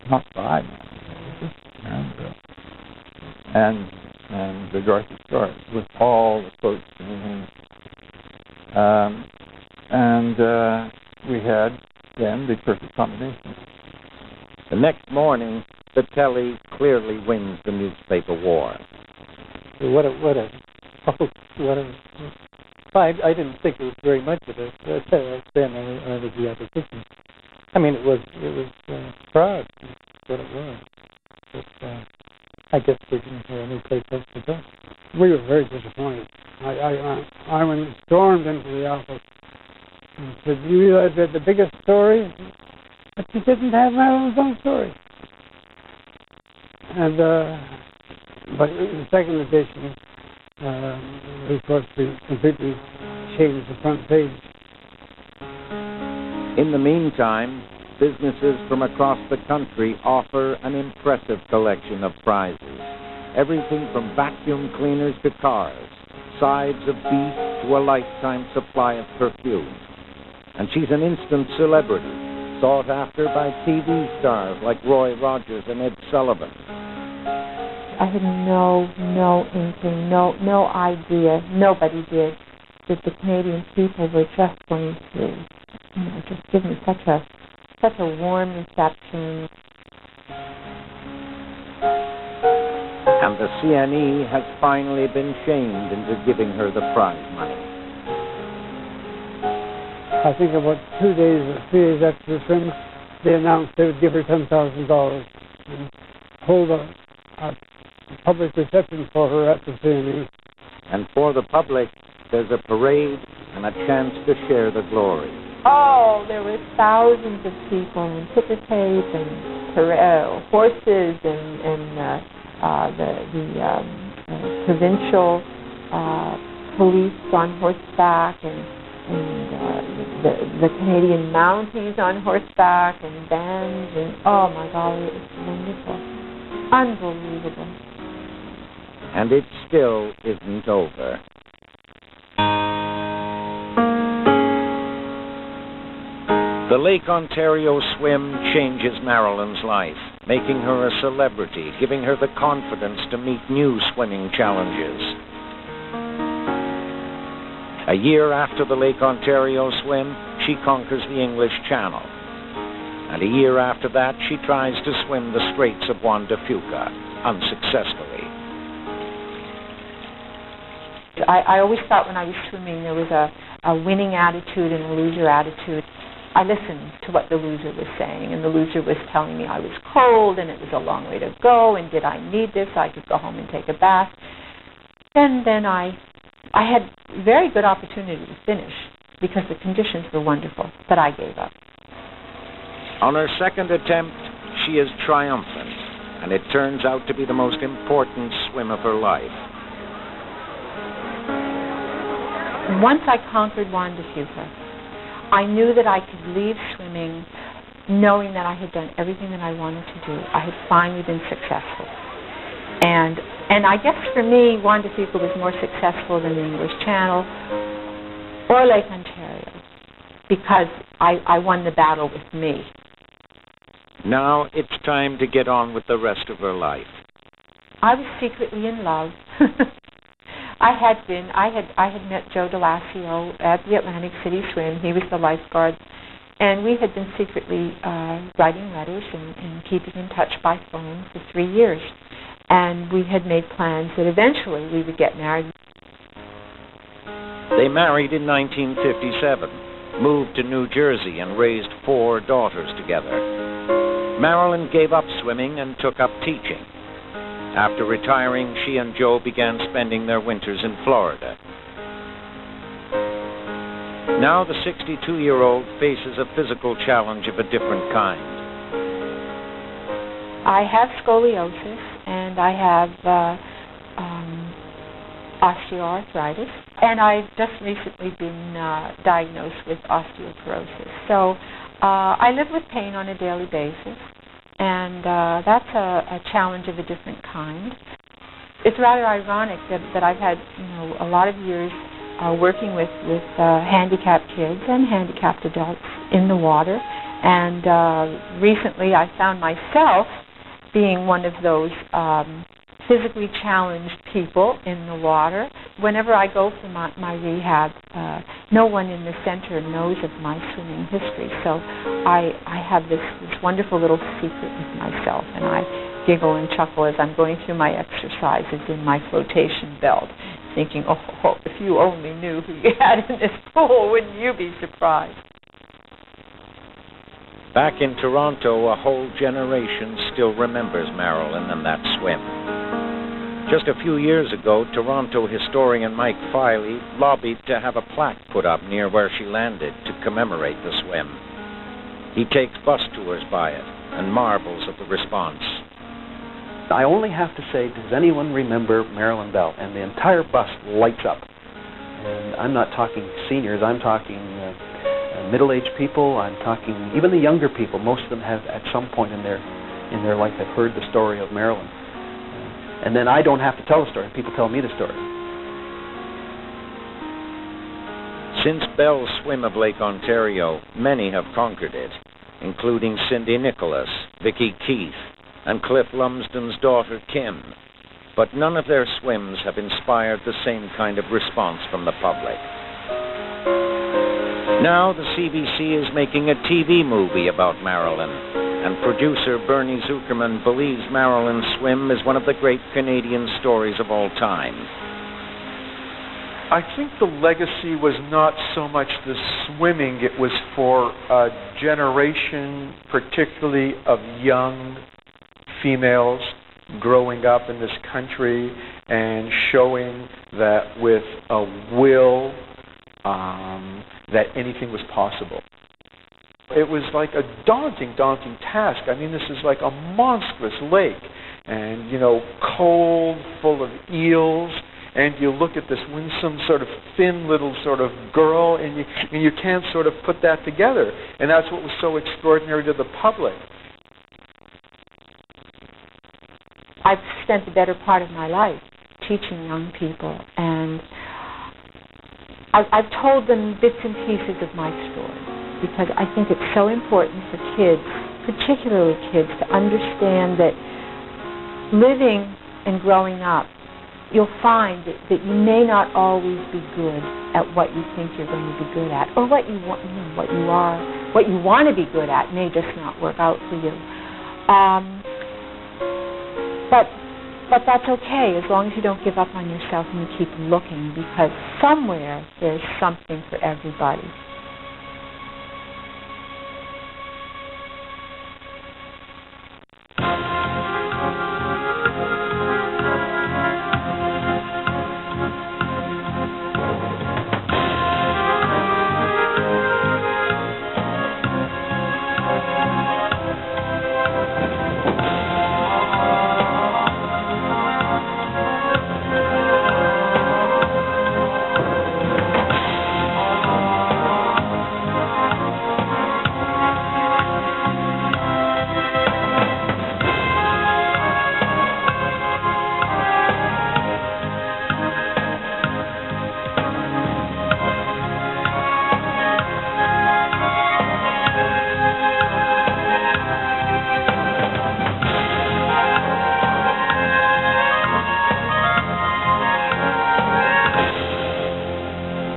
not by Marilyn Bell, and the Dorothy Story with all the quotes and everything. And we had then the perfect combination. The next morning, the telly clearly wins the newspaper war. I didn't think it was very much of it. Then I was the opposition. I mean, it was proud. That's what it was. But I guess we didn't have any place else to go. We were very disappointed. I went stormed into the office and said, "You realize that the biggest story, but you didn't have Marilyn Bell Story." And but in the second edition, of course, we completely changed the front page. In the meantime, businesses from across the country offer an impressive collection of prizes. Everything from vacuum cleaners to cars, sides of beef to a lifetime supply of perfume. And she's an instant celebrity, sought after by TV stars like Roy Rogers and Ed Sullivan. I had no inkling, no idea, nobody did, that the Canadian people were just going to, just give me such a warm reception. And the CNE has finally been shamed into giving her the prize money. I think about 3 days after the swim, they announced they would give her $10,000 and hold a public reception for her at the CNE. And for the public, there's a parade and a chance to share the glory. Oh, there were thousands of people, and ticker tape, and horses, and the provincial police on horseback, and the Canadian Mounties on horseback, and bands, and oh my golly, it was wonderful, unbelievable. And it still isn't over. The Lake Ontario swim changes Marilyn's life, making her a celebrity, giving her the confidence to meet new swimming challenges. A year after the Lake Ontario swim, she conquers the English Channel. And a year after that, she tries to swim the Straits of Juan de Fuca, unsuccessfully. I always thought when I was swimming there was a winning attitude and a loser attitude. I listened to what the loser was saying, and the loser was telling me I was cold and it was a long way to go, and did I need this? I could go home and take a bath. And then I had very good opportunity to finish because the conditions were wonderful, but I gave up. On her second attempt, she is triumphant, and it turns out to be the most important swim of her life. Once I conquered Juan de Fuca, I knew that I could leave swimming knowing that I had done everything that I wanted to do. I had finally been successful. And I guess for me, Juan de Fuca was more successful than the English Channel or Lake Ontario because I won the battle with me. Now it's time to get on with the rest of her life. I was secretly in love. I had met Joe DeLassio at the Atlantic City Swim. He was the lifeguard. And we had been secretly writing letters and keeping in touch by phone for 3 years. And we had made plans that eventually we would get married. They married in 1957, moved to New Jersey, and raised 4 daughters together. Marilyn gave up swimming and took up teaching. After retiring, she and Joe began spending their winters in Florida. Now the 62-year-old faces a physical challenge of a different kind. I have scoliosis and I have osteoarthritis, and I've just recently been diagnosed with osteoporosis. So I live with pain on a daily basis. And that's a challenge of a different kind. It's rather ironic that I've had, a lot of years working with handicapped kids and handicapped adults in the water, And recently I found myself being one of those physically challenged people in the water. Whenever I go for my rehab, no one in the center knows of my swimming history. So I have this wonderful little secret with myself, and I giggle and chuckle as I'm going through my exercises in my flotation belt, thinking, oh, if you only knew who you had in this pool, wouldn't you be surprised? Back in Toronto, a whole generation still remembers Marilyn and that swim. Just a few years ago, Toronto historian Mike Filey lobbied to have a plaque put up near where she landed to commemorate the swim. He takes bus tours by it and marvels at the response. I only have to say, does anyone remember Marilyn Bell? And the entire bus lights up. And I'm not talking seniors, I'm talking middle-aged people, I'm talking even the younger people. Most of them have at some point in their life have heard the story of Marilyn. And then I don't have to tell the story, people tell me the story. Since Bell's swim of Lake Ontario, many have conquered it, including Cindy Nicholas, Vicki Keith, and Cliff Lumsden's daughter Kim. But none of their swims have inspired the same kind of response from the public. Now the CBC is making a TV movie about Marilyn, and producer Bernie Zuckerman believes Marilyn's swim is one of the great Canadian stories of all time. I think the legacy was not so much the swimming, it was for a generation, particularly of young females growing up in this country and showing that with a will, that anything was possible. It was like a daunting task. I mean, this is like a monstrous lake, and, cold, full of eels, and you look at this winsome sort of thin little sort of girl, and you can't sort of put that together. And that's what was so extraordinary to the public. I've spent the better part of my life teaching young people, and I've told them bits and pieces of my story because I think it's so important for kids, particularly kids, to understand that living and growing up, you'll find that you may not always be good at what you think you're going to be good at, or what you want, what you want to be good at may just not work out for you. But that's okay as long as you don't give up on yourself and you keep looking, because somewhere there's something for everybody.